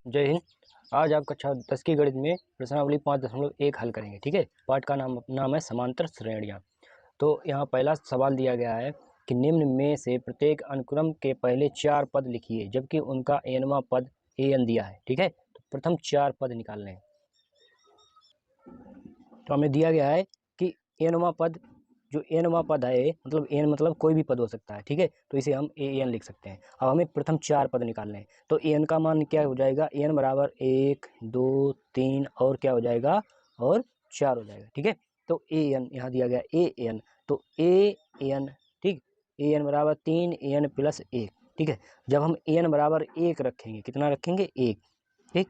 जय हिंद। आज आप कक्षा 10 की गणित में प्रश्नावली 5.1 हल करेंगे। ठीक है, पाठ का नाम है समांतर श्रेणियाँ। तो यहाँ पहला सवाल दिया गया है कि निम्न में से प्रत्येक अनुक्रम के पहले 4 पद लिखिए जबकि उनका nवां पद an दिया है। ठीक है, तो प्रथम 4 पद निकालने हैं। तो हमें दिया गया है कि nवां पद, जो nवां पद है मतलब n मतलब कोई भी पद हो सकता है। ठीक है, तो इसे हम an लिख सकते हैं। अब हमें प्रथम 4 पद निकालने हैं। तो n का मान क्या हो जाएगा, n बराबर 1 2 3 और क्या हो जाएगा, और 4 हो जाएगा। ठीक है, तो an यहाँ दिया गया an, तो an, ठीक, an बराबर 3 an प्लस 1। ठीक है, जब हम an बराबर 1 रखेंगे, कितना रखेंगे, 1। ठीक,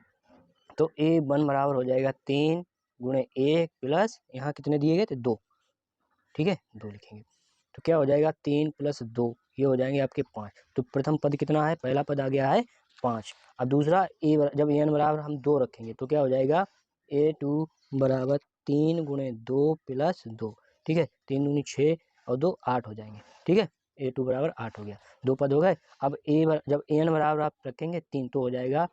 तो a1 बराबर हो जाएगा 3 गुणे 1 प्लस यहाँ कितने दिए गए थे, 2। ठीक है, 2 लिखेंगे तो क्या हो जाएगा, 3 प्लस 2, ये हो जाएंगे आपके 5। तो प्रथम पद कितना है, पहला पद आ गया है 5। अब दूसरा जब n बराबर हम 2 रखेंगे तो क्या हो जाएगा, a2 बराबर 3 गुणे 2 प्लस 2। ठीक है, 3 दूनी 6 और 2 8 हो जाएंगे। ठीक है, a2 बराबर 8 हो गया, 2 पद हो गए। अब जब n बराबर आप रखेंगे 3 तो हो जाएगा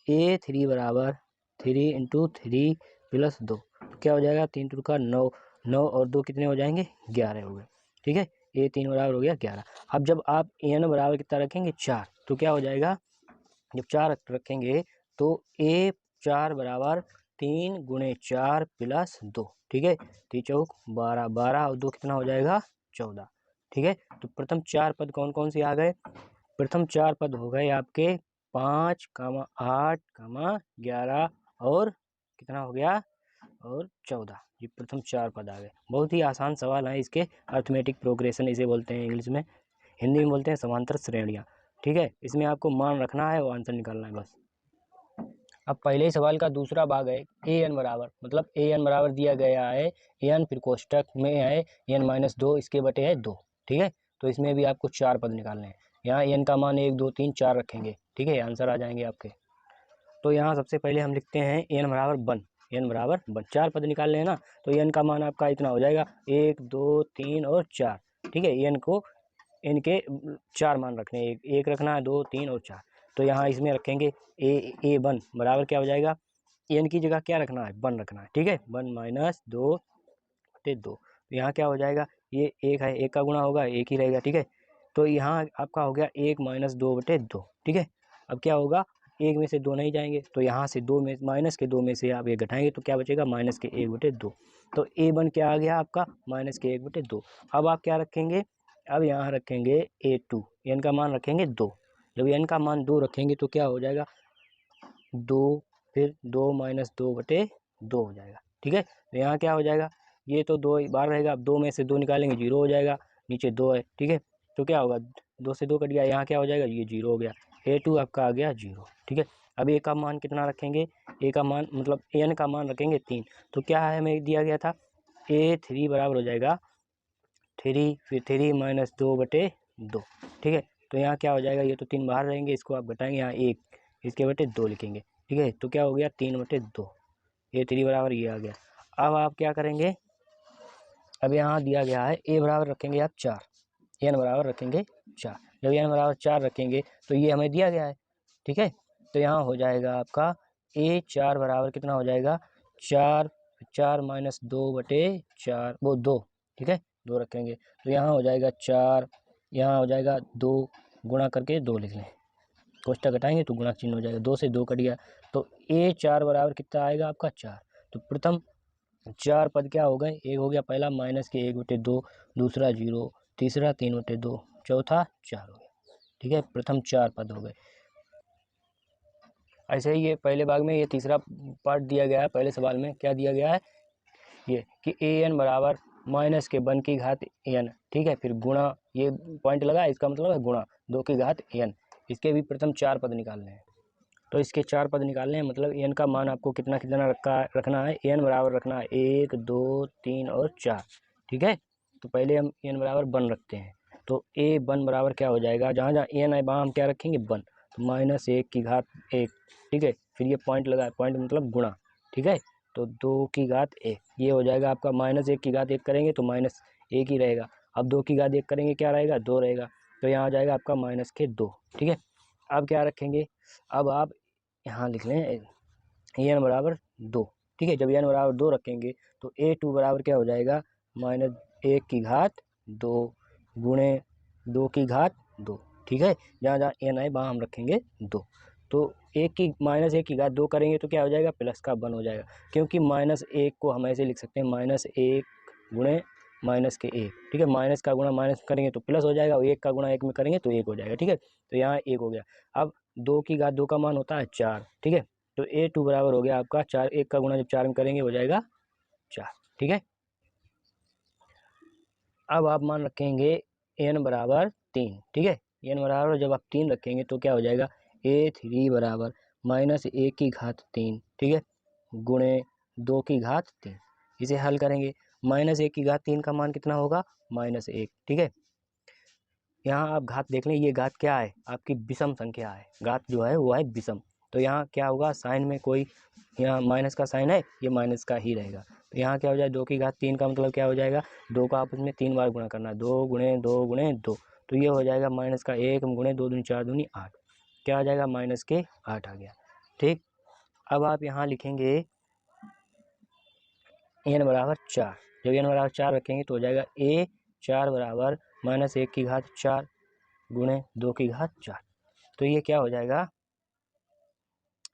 a3 बराबर 3 इंटू 3 प्लस 2। क्या हो जाएगा, 3 टू का 9, 9 और 2 कितने हो जाएंगे, 11 हो गए। ठीक है, a3 बराबर हो गया 11। अब जब आप n बराबर कितना रखेंगे, 4, तो क्या हो जाएगा, जब 4 रखेंगे तो a4 बराबर 3 गुणे 4 प्लस 2। ठीक है, 3 चौक 12, 12 और 2 कितना हो जाएगा, 14। ठीक है, तो प्रथम 4 पद कौन कौन से आ गए, प्रथम 4 पद हो गए आपके 5, 8, 11 और कितना हो गया, और 14। ये प्रथम 4 पद आ गए। बहुत ही आसान सवाल है, इसके अर्थमेटिक प्रोग्रेशन इसे बोलते हैं इंग्लिश में, हिंदी में बोलते हैं समांतर श्रेणियाँ। ठीक है, इसमें आपको मान रखना है और आंसर निकालना है बस। अब पहले ही सवाल का दूसरा भाग है an बराबर, मतलब an बराबर दिया गया है n, फिर कोष्टक में है n-2, इसके बटे है 2। ठीक है, तो इसमें भी आपको 4 पद निकालने हैं। यहाँ n का मान 1 2 3 4 रखेंगे। ठीक है, आंसर आ जाएंगे आपके। तो यहाँ सबसे पहले हम लिखते हैं n बराबर 1, n बराबर 1, 4 पद निकाल लें ना, तो n का मान आपका इतना हो जाएगा 1 2 3 और 4। ठीक है, n को, n के 4 मान रखने हैं, एक रखना है, 2 3 और 4। तो यहाँ इसमें रखेंगे a1 बराबर क्या हो जाएगा, n की जगह क्या रखना है, 1 रखना है। ठीक है, 1 माइनस 2 बटे 2। तो यहाँ क्या हो जाएगा, ये 1 है, 1 का गुणा होगा 1 ही रहेगा। ठीक है, तो यहाँ आपका हो गया 1 माइनस 2 बटे 2। ठीक है, अब क्या होगा, 1 में से 2 नहीं जाएंगे, तो यहाँ से 2 में माइनस के 2 में से आप 1 घटाएंगे तो क्या बचेगा, माइनस के 1 बटे 2। तो a1 क्या आ गया आपका, माइनस के 1 बटे 2। अब आप क्या रखेंगे, अब यहाँ रखेंगे a2, n का मान रखेंगे 2। जब n का मान 2 रखेंगे तो क्या हो जाएगा, 2, फिर 2 माइनस 2 बटे 2 हो जाएगा। ठीक है, तो यहाँ क्या हो जाएगा, ये तो 2 बार रहेगा, अब 2 में से 2 निकालेंगे 0 हो जाएगा, नीचे 2 है। ठीक है, तो क्या होगा, 2 से 2 कट गया, यहाँ क्या हो जाएगा, ये 0 हो गया, a2 आपका आ गया 0। ठीक है, अब a का मान कितना रखेंगे, a का मान मतलब n का मान रखेंगे 3। तो क्या है, हमें दिया गया था a3 बराबर हो जाएगा 3, फिर 3 माइनस 2 बटे 2। ठीक है, तो यहाँ क्या हो जाएगा, ये तो 3 बाहर रहेंगे, इसको आप घटाएंगे, यहाँ 1, इसके बटे 2 लिखेंगे। ठीक है, तो क्या हो गया, 3 बटे 2, a3 बराबर ये आ गया। अब आप क्या करेंगे, अब यहाँ दिया गया है a बराबर रखेंगे आप 4, n बराबर रखेंगे 4। जब n बराबर 4 रखेंगे तो ये हमें दिया गया है। ठीक है, तो यहाँ हो जाएगा आपका a4 बराबर कितना हो जाएगा, 4, 4 माइनस 2 बटे 4, वो 2। ठीक है, 2 रखेंगे तो यहाँ हो जाएगा 4, यहाँ हो जाएगा 2, गुणा करके 2 लिख लें, कोष्टक घटाएंगे तो गुणा चिन्ह हो जाएगा, 2 से 2 कट गया, तो a4 बराबर कितना आएगा आपका 4। तो प्रथम 4 पद क्या हो गए, एक हो गया पहला माइनस के 1 बटे 2, दूसरा 0, तीसरा 3 बटे 2, चौथा 4 हो गया। ठीक है, प्रथम 4 पद हो गए। ऐसे ही ये पहले भाग में ये तीसरा पार्ट दिया गया है, पहले सवाल में क्या दिया गया है, ये कि an बराबर माइनस के 1 की घात n। ठीक है, फिर गुणा, ये पॉइंट लगा, इसका मतलब है गुणा 2 की घात n। इसके भी प्रथम 4 पद निकालने हैं, तो इसके 4 पद निकालने हैं, मतलब n का मान आपको कितना कितना रखना है, n बराबर रखना है 1 2 3 और 4। ठीक है, तो पहले हम n बराबर 1 रखते हैं, तो a1 बराबर क्या हो जाएगा, जहाँ जहाँ n है वहाँ हम क्या रखेंगे 1, तो माइनस 1 की घात 1। ठीक है, फिर ये पॉइंट लगा, पॉइंट मतलब गुणा। ठीक है, तो 2 की घात 1, ये हो जाएगा आपका, माइनस 1 की घात 1 करेंगे तो माइनस 1 ही रहेगा। अब 2 की घात 1 करेंगे क्या रहेगा, 2 रहेगा, तो यहाँ आ जाएगा आपका माइनस के 2। ठीक है, अब क्या रखेंगे, अब आप यहाँ लिख लें एन बराबर 2, ठीक है। जब एन बराबर 2 रखेंगे तो A2 बराबर क्या हो जाएगा, -1/2 गुणे 2/2, ठीक है। जहाँ जहाँ एन आए वहाँ हम रखेंगे 2। तो -1/2 करेंगे तो क्या हो जाएगा, प्लस का 1 हो जाएगा, क्योंकि -1 को हम ऐसे लिख सकते हैं -1 गुणे -1, ठीक है। माइनस का गुणा माइनस करेंगे तो प्लस हो जाएगा, और 1 का गुणा 1 में करेंगे तो 1 हो जाएगा, ठीक है। तो यहाँ 1 हो गया। अब 2/2 का मान होता है 4, ठीक है। तो A2 बराबर हो गया आपका 4, 1 का गुणा जब 4 में करेंगे हो जाएगा 4, ठीक है। अब आप मान रखेंगे n बराबर 3, ठीक है। n बराबर जब आप 3 रखेंगे तो क्या हो जाएगा, A3 बराबर -1/3, ठीक है, गुणे 2/3। इसे हल करेंगे, -1/3 का मान कितना होगा, -1, ठीक है। यहाँ आप घात देख लें, ये घात क्या है, आपकी विषम संख्या है, घात जो है वो है विषम। तो यहाँ क्या होगा, साइन में कोई यहाँ माइनस का साइन है, ये माइनस का ही रहेगा। तो यहाँ क्या हो जाए, 2/3 का मतलब क्या हो जाएगा, 2 का आपस में 3 बार गुणा करना है, 2 गुणे 2 गुणे 2। तो ये हो जाएगा -1 गुणे 2 दूनी 4 दूनी 8, क्या हो जाएगा, -8 आ गया, ठीक। अब आप यहाँ लिखेंगे n बराबर 4। जब n बराबर 4 रखेंगे तो हो जाएगा A4 बराबर -1/4 गुणे 2/4। तो ये क्या हो जाएगा,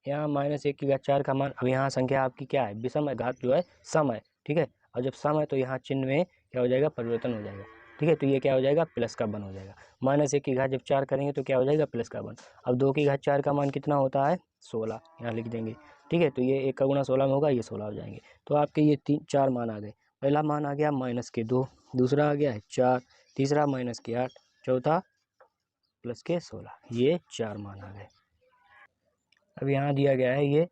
यहाँ -1/4 का मान, अब यहाँ संख्या आपकी क्या है, विषम है, घात जो है सम है, ठीक है। और जब सम है तो यहाँ चिन्ह में क्या हो जाएगा, परिवर्तन हो जाएगा, ठीक है। तो ये क्या हो जाएगा, प्लस का 1 हो जाएगा। -1 जब 4 करेंगे तो क्या हो जाएगा, प्लस का 1। अब 2/4 का मान कितना होता है, 16, यहाँ लिख देंगे, ठीक है। तो ये 1 का गुणा 16 में होगा, ये 16 हो जाएंगे। तो आपके ये 4 मान आ गए। पहला मान आ गया -2, दूसरा आ गया है 4, तीसरा -8, चौथा +16, ये 4 मान आ गए। अब यहाँ दिया गया है, ये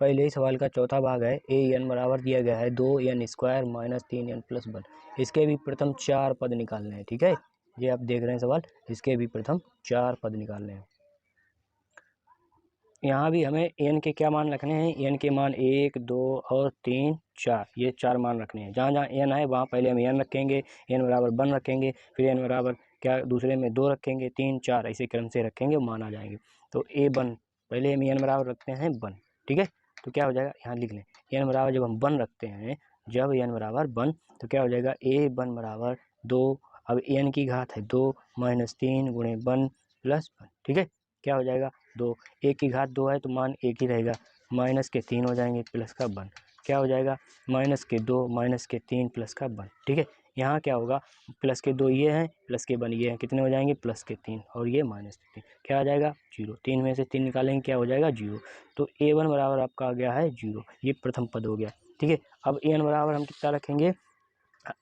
पहले ही सवाल का चौथा भाग है। an बराबर दिया गया है 2n² - 3n + 1। इसके भी प्रथम 4 पद निकालने हैं, ठीक है। ये आप देख रहे हैं सवाल, इसके भी प्रथम 4 पद निकालने हैं। यहाँ भी हमें n के क्या मान रखने हैं, n के मान 1, 2 और 3, 4, ये 4 मान रखने हैं। जहाँ जहाँ n है वहाँ पहले हम n रखेंगे, n बराबर 1 रखेंगे, फिर n बराबर क्या दूसरे में 2 रखेंगे, 3, 4 ऐसे क्रम से रखेंगे, मान आ जाएंगे। तो A1 पहले हम n बराबर रखते हैं 1, ठीक है। तो क्या हो जाएगा, यहाँ लिख लें, n बराबर जब हम 1 रखते हैं, जब n बराबर 1 तो क्या हो जाएगा, A1 बराबर 2। अब n की घात है 2 - 3 गुणे 1 + 1, ठीक है। क्या हो जाएगा, 2, 1 की घात 2 है तो मान 1 ही रहेगा, -3 हो जाएंगे, प्लस का 1, क्या हो जाएगा, -2 -3 प्लस का 1, ठीक है। यहाँ क्या होगा, +2 ये हैं, +1 ये हैं, कितने हो जाएंगे, +3 और ये -3, क्या आ जाएगा, 0। 3 में से 3 निकालेंगे, क्या हो जाएगा, 0। तो A1 बराबर आपका आ गया है 0, ये प्रथम पद हो गया, ठीक है। अब an बराबर हम कितना रखेंगे,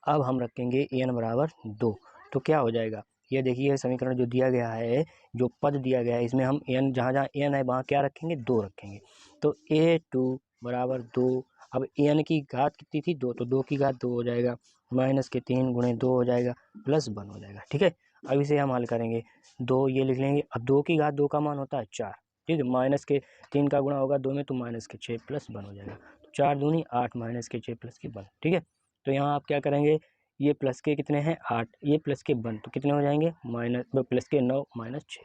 अब हम रखेंगे an बराबर 2। तो क्या हो जाएगा, ये देखिए समीकरण जो दिया गया है, जो पद दिया गया है, इसमें हम n जहाँ जहाँ n है वहाँ क्या रखेंगे, 2 रखेंगे। तो A2 बराबर 2। अब n की घात कितनी थी, 2, तो 2 की घात 2 हो जाएगा, -3 गुणे 2 हो जाएगा, +1 हो जाएगा, ठीक है। अब इसे हम हल करेंगे, 2 ये लिख लेंगे। अब 2 की घात 2 का मान होता है 4, ठीक है। -3 का गुणा होगा 2 में तो -6 +1 हो जाएगा। तो 4 दूनी 8 -6 +1, ठीक है। तो यहाँ आप क्या करेंगे, ये प्लस के कितने हैं 8, ये प्लस के 1 तो कितने हो जाएंगे, प्लस के 9 -6,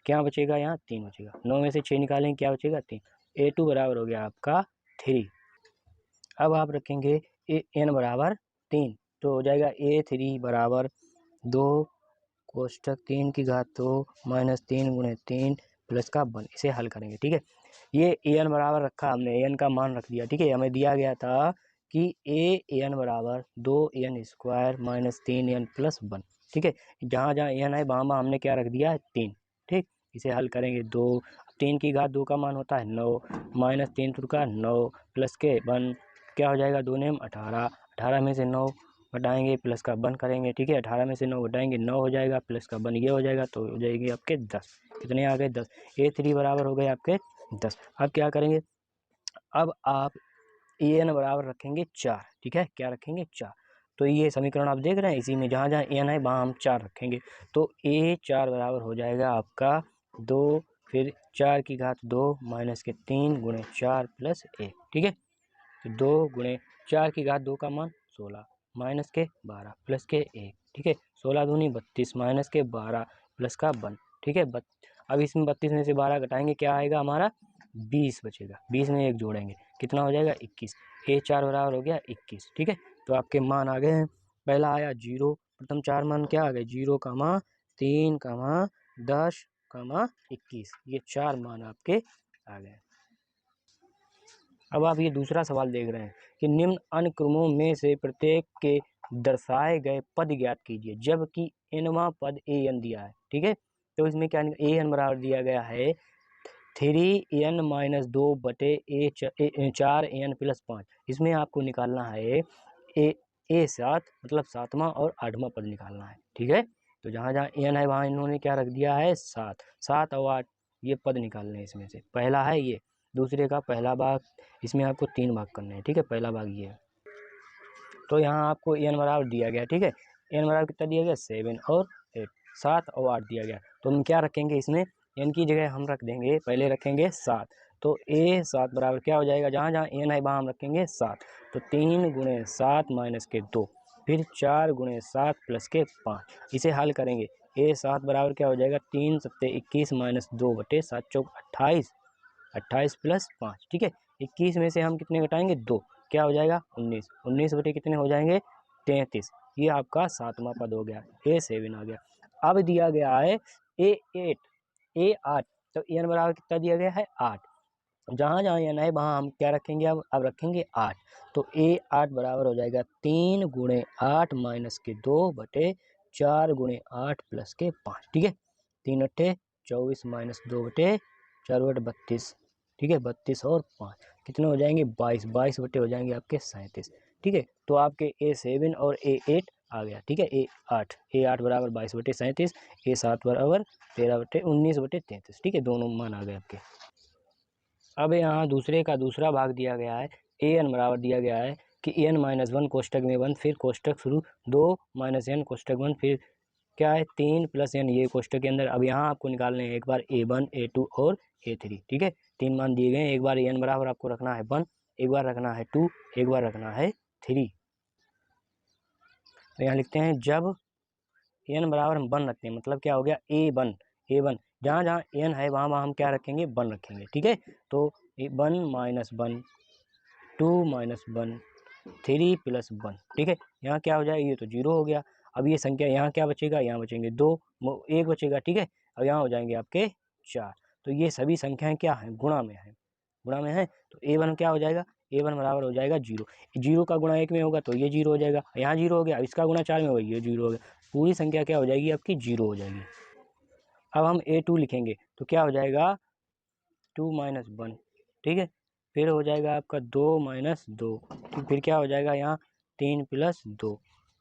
क्या बचेगा, यहाँ 3 बचेगा। 9 में से 6 निकालेंगे, क्या बचेगा, 3। A2 बराबर हो गया आपका 3। अब आप रखेंगे n बराबर 3, तो हो जाएगा A3 बराबर 2 कोष्टक 3 की घात 2 -3 गुणे 3 प्लस का 1, इसे हल करेंगे, ठीक है। ये an बराबर रखा हमने, an का मान रख दिया, ठीक है। हमें दिया गया था कि an बराबर 2n² - 3n + 1, ठीक है। जहाँ जहाँ n है वहाँ वहाँ हमने क्या रख दिया है, 3, ठीक। इसे हल करेंगे, 2, 3 की घात 2 का मान होता है 9, -3 का 9 प्लस के 1, क्या हो जाएगा, 2 नेम 18, 18 में से 9 घटाएंगे, प्लस का 1 करेंगे, ठीक है। 18 में से 9 घटाएंगे, 9 हो जाएगा, प्लस का 1 ये हो जाएगा, तो हो जाएगी आपके 10। कितने आ गए, 10। A3 बराबर हो गए आपके 10। अब क्या करेंगे, अब आप an बराबर रखेंगे 4, ठीक है। क्या रखेंगे, 4। तो ये समीकरण आप देख रहे हैं, इसी में जहाँ जहाँ n है वहाँ हम 4 रखेंगे। तो A4 बराबर हो जाएगा आपका 2, फिर 4 की घात 2 -3 गुणे 4 + 1, ठीक है। तो 2 गुणे 4 की घात 2 का मान 16 -12 प्लस के 1, ठीक है। 16 दूनी 32 -12 प्लस का 1, ठीक है। अब इसमें 32 में से 12 घटाएंगे, क्या आएगा हमारा 20 बचेगा, 20 में 1 जोड़ेंगे कितना हो जाएगा 21। A4 बराबर हो गया 21। ठीक है, तो आपके मान आ गए हैं। पहला आया 0, प्रथम 4 मान क्या आ गए 0, 3, 10, 21, ये 4 मान आपके आ गए। अब आप ये दूसरा सवाल देख रहे हैं कि निम्न अनुक्रमों में से प्रत्येक के दर्शाए गए पद ज्ञात कीजिए जबकि nवां पद an दिया है। ठीक है, तो इसमें क्या an बराबर दिया गया है 3n माइनस 2 बटे 4n प्लस 5। इसमें आपको निकालना है A7 मतलब 7वां और 8वां पद निकालना है। ठीक है, तो जहाँ जहाँ n है वहाँ इन्होंने क्या रख दिया है 7, 7 और 8 ये पद निकालने हैं। इसमें से पहला है ये, दूसरे का पहला भाग, इसमें आपको 3 भाग करने हैं। ठीक है, पहला भाग ये है। तो यहाँ आपको n बराबर दिया गया। ठीक है, n बराबर कितना दिया गया 7 और 8, 7 और 8 दिया गया। तो हम क्या रखेंगे इसमें, n की जगह हम रख देंगे, पहले रखेंगे 7। तो A7 बराबर क्या हो जाएगा, जहाँ जहाँ n है वहाँ हम रखेंगे 7। तो 3 गुणे 7 माइनस के 2, फिर 4 गुणे 7 प्लस के 5। इसे हल करेंगे A7 बराबर क्या हो जाएगा 3 सत्ते 21 माइनस 2 बटे 7 चौक 28, 28 प्लस 5। ठीक है, 21 में से हम कितने घटाएंगे 2, क्या हो जाएगा 19, 19 बटे कितने हो जाएंगे 33। ये आपका 7वां पद हो गया, A7 आ गया। अब दिया गया है A8, तो n बराबर कितना दिया गया है 8। जहाँ जहाँ n है वहाँ हम क्या रखेंगे, अब रखेंगे 8। तो A8 बराबर हो जाएगा 3 गुणे 8 माइनस के 2 बटे 4 गुणे 8 प्लस के 5। ठीक है, 3 अट्ठे 24 माइनस 2 बटे 4 बटे 32। ठीक है, 32 और 5 कितने हो जाएंगे 22, 22 बटे हो जाएंगे आपके 37। ठीक है, तो आपके A7 और A8 आ गया। ठीक है, A8 बराबर 22 बटे 37, A7 बराबर 13 बटे 19 बटे 33। ठीक है, दोनों मान आ गए आपके। अब यहाँ दूसरे का दूसरा भाग दिया गया है, an बराबर दिया गया है कि n माइनस 1 कोष्टक में 1, फिर कोष्टक शुरू 2 माइनस n कोष्टक 1, फिर क्या है 3 प्लस n ये कोष्टक के अंदर। अब यहाँ आपको निकालने हैं एक बार A1, A2 और A3। ठीक है, 3 मान दिए गए हैं। एक बार n बराबर आपको रखना है 1, एक बार रखना है 2, एक बार रखना है 3। तो यहाँ लिखते हैं जब n बराबर हम 1 रखते हैं, मतलब क्या हो गया A1, जहाँ जहाँ n है वहाँ वहाँ हम क्या रखेंगे 1 रखेंगे। ठीक है, तो 1 माइनस 1, 2 माइनस 1, 3 प्लस 1। ठीक है, यहाँ क्या हो जाएगा, ये तो 0 हो गया। अब ये संख्या यहाँ क्या बचेगा, यहाँ बचेंगे 2, 1 बचेगा। ठीक है, अब यहाँ हो जाएंगे आपके 4। तो ये सभी संख्याएं क्या हैं, गुणा में है, गुणा में है। तो A1 क्या हो जाएगा, A1 बराबर हो जाएगा 0। 0 का गुणा 1 में होगा तो ये 0 हो जाएगा, यहाँ 0 हो गया। इसका गुणा 4 में होगा, ये 0 हो गया। पूरी संख्या क्या हो जाएगी आपकी 0 हो जाएगी। अब हम A2 लिखेंगे तो क्या हो जाएगा 2 माइनस 1। ठीक है, फिर हो जाएगा आपका 2 माइनस 2, फिर क्या हो जाएगा यहाँ 3 प्लस 2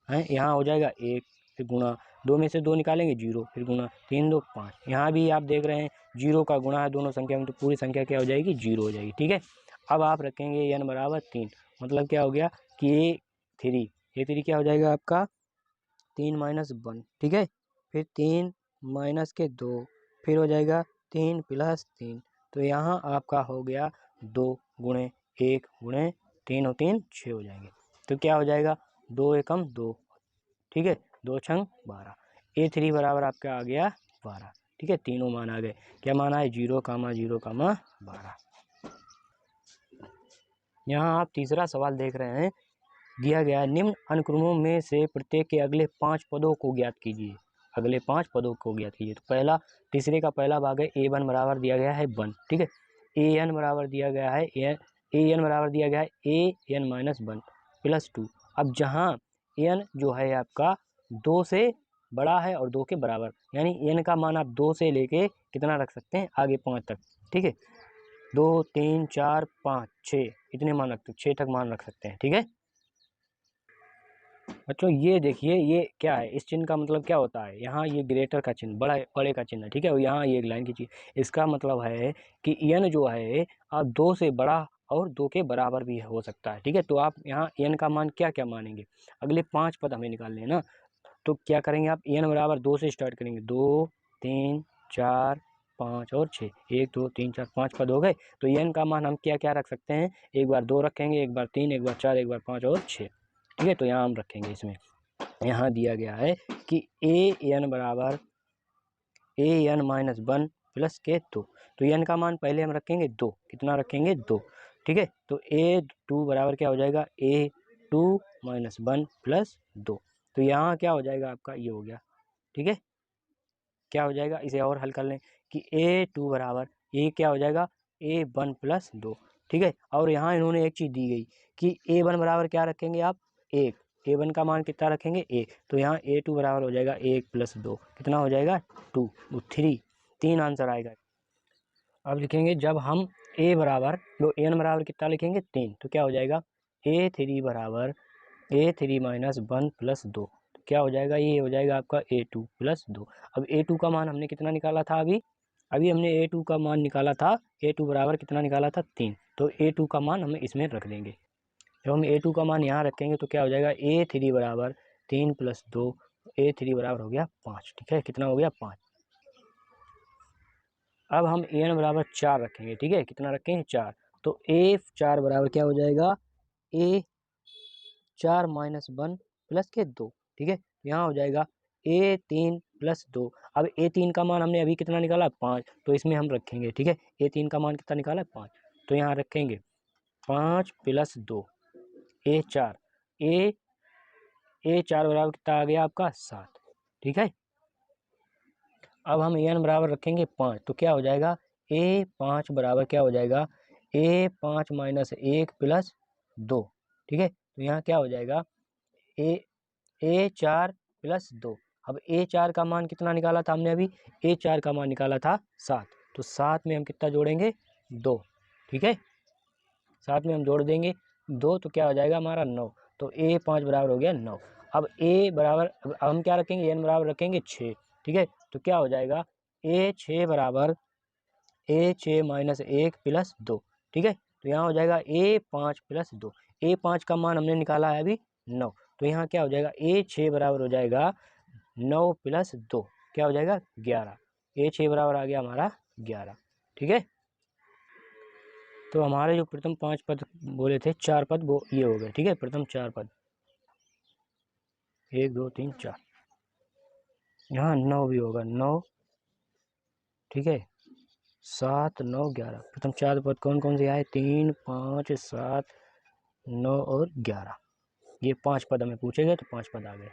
है, यहाँ हो जाएगा 1, फिर गुणा 2 में से 2 निकालेंगे 0, फिर गुणा 3 2 5। यहाँ भी आप देख रहे हैं 0 का गुणा है दोनों संख्या में, तो पूरी संख्या क्या हो जाएगी 0 हो जाएगी। ठीक है, अब आप रखेंगे n बराबर 3, मतलब क्या हो गया कि A3 क्या हो जाएगा आपका 3 माइनस 1। ठीक है, फिर 3 माइनस के 2, फिर हो जाएगा 3 प्लस 3। तो यहाँ आपका हो गया 2 गुणे 1 गुणे 3 और 3 6 हो जाएंगे। तो क्या हो जाएगा 2 एकम 2। ठीक है, 2 छंग 12। A3 बराबर आपका आ गया 12। ठीक है, तीनों मान आ गए। क्या माना है 0, 0, 12। यहाँ आप तीसरा सवाल देख रहे हैं, दिया गया है निम्न अनुक्रमों में से प्रत्येक के अगले 5 पदों को ज्ञात कीजिए। अगले 5 पदों को ज्ञात कीजिए। तो पहला तीसरे का पहला भाग है A1 बराबर दिया गया है 1। ठीक है, AN बराबर दिया गया है AN बराबर दिया गया है AN माइनस 1 प्लस 2। अब जहाँ n जो है आपका 2 से बड़ा है और 2 के बराबर, यानी n का मान आप 2 से लेके कितना रख सकते हैं आगे 5 तक। ठीक है, 2 3 4 5 6 इतने मान रखते, 6 तक मान रख सकते हैं। ठीक है बच्चों, ये देखिए ये क्या है, इस चिन्ह का मतलब क्या होता है, यहाँ ये ग्रेटर का चिन्ह, बड़े का चिन्ह है। ठीक है, और यहाँ ये एक लाइन की चीज, इसका मतलब है कि n जो है आप 2 से बड़ा और 2 के बराबर भी हो सकता है। ठीक है, तो आप यहाँ n का मान क्या क्या मानेंगे, अगले 5 पद हमें निकालने हैं ना। तो क्या करेंगे आप n बराबर 2 से स्टार्ट करेंगे, 2 3 4 5 और 6, 1 2 3 4 5 पद हो गए। तो n का मान हम क्या क्या रख सकते हैं, एक बार 2 रखेंगे, एक बार 3, एक बार 4, एक बार 5 और 6। ठीक है, तो यहाँ हम रखेंगे। इसमें यहाँ दिया गया है कि an बराबर an माइनस 1 प्लस के 2। तो n का मान पहले हम रखेंगे 2, कितना रखेंगे 2, ठीक है। तो a2 बराबर क्या हो जाएगा, a2 माइनस 1 प्लस 2। तो यहाँ क्या हो जाएगा आपका, ये हो गया, ठीक है। क्या हो जाएगा, इसे और हल कर लें कि a2 बराबर ये क्या हो जाएगा a1 प्लस 2, ठीक है। और यहाँ इन्होंने एक चीज़ दी गई कि a1 बराबर क्या रखेंगे आप, 1, a1 का मान कितना रखेंगे 1, तो यहाँ a2 बराबर हो जाएगा 1 प्लस 2, कितना हो जाएगा 2, 3, 3 आंसर आएगा। अब लिखेंगे जब हम a बराबर जो n बराबर कितना लिखेंगे 3, तो क्या हो जाएगा a3 बराबर a3 माइनस 1 प्लस 2, तो क्या हो जाएगा, ये हो जाएगा आपका a2 प्लस 2। अब a2 का मान हमने कितना निकाला था, अभी हमने a2 का मान निकाला था, a2 बराबर कितना निकाला था 3, तो a2 का मान हम इसमें रख देंगे। जब हम a2 का मान यहाँ रखेंगे तो क्या हो जाएगा a3 बराबर 3 प्लस 2, a3 बराबर हो गया 5, ठीक है, कितना हो गया 5। अब हम an बराबर 4 रखेंगे, ठीक है, कितना रखेंगे 4, तो a4 बराबर क्या हो जाएगा a4 माइनस 1 प्लस के 2, ठीक है। यहाँ हो जाएगा a3 प्लस 2। अब a3 का मान हमने अभी कितना निकाला 5, तो इसमें हम रखेंगे, ठीक है। a3 का मान कितना निकाला 5, तो यहाँ रखेंगे 5 प्लस 2 a4, a4 बराबर कितना आ गया आपका 7, ठीक है। अब हम n बराबर रखेंगे 5, तो क्या हो जाएगा a5 बराबर क्या हो जाएगा a5 माइनस 1 प्लस 2, ठीक है। तो यहाँ क्या हो जाएगा a4 प्लस 2। अब a4 का मान कितना निकाला था हमने अभी, a4 का मान निकाला था 7, तो 7 में हम कितना जोड़ेंगे 2, ठीक है, 7 में हम जोड़ देंगे 2, तो क्या हो जाएगा हमारा 9, तो a5 बराबर हो गया 9। अब a बराबर, अब हम क्या रखेंगे n बराबर रखेंगे 6, ठीक है। तो क्या हो जाएगा a6 बराबर a6 माइनस 1 प्लस 2, ठीक है। तो यहाँ हो जाएगा a5 प्लस 2, a5 का मान हमने निकाला है अभी 9, तो यहाँ क्या हो जाएगा a6 बराबर हो जाएगा 9 प्लस 2, क्या हो जाएगा 11, a6 बराबर आ गया हमारा 11, ठीक है। तो हमारे जो प्रथम 5 पद बोले थे, 4 पद वो ये हो गए, ठीक है, प्रथम 4 पद 1 2 3 4, यहाँ 9 भी होगा 9, ठीक है, 7 9 11, प्रथम 4 पद कौन कौन से आए, 3 5 7 9 और 11, ये 5 पद हमें पूछे गए, तो 5 पद आ गए।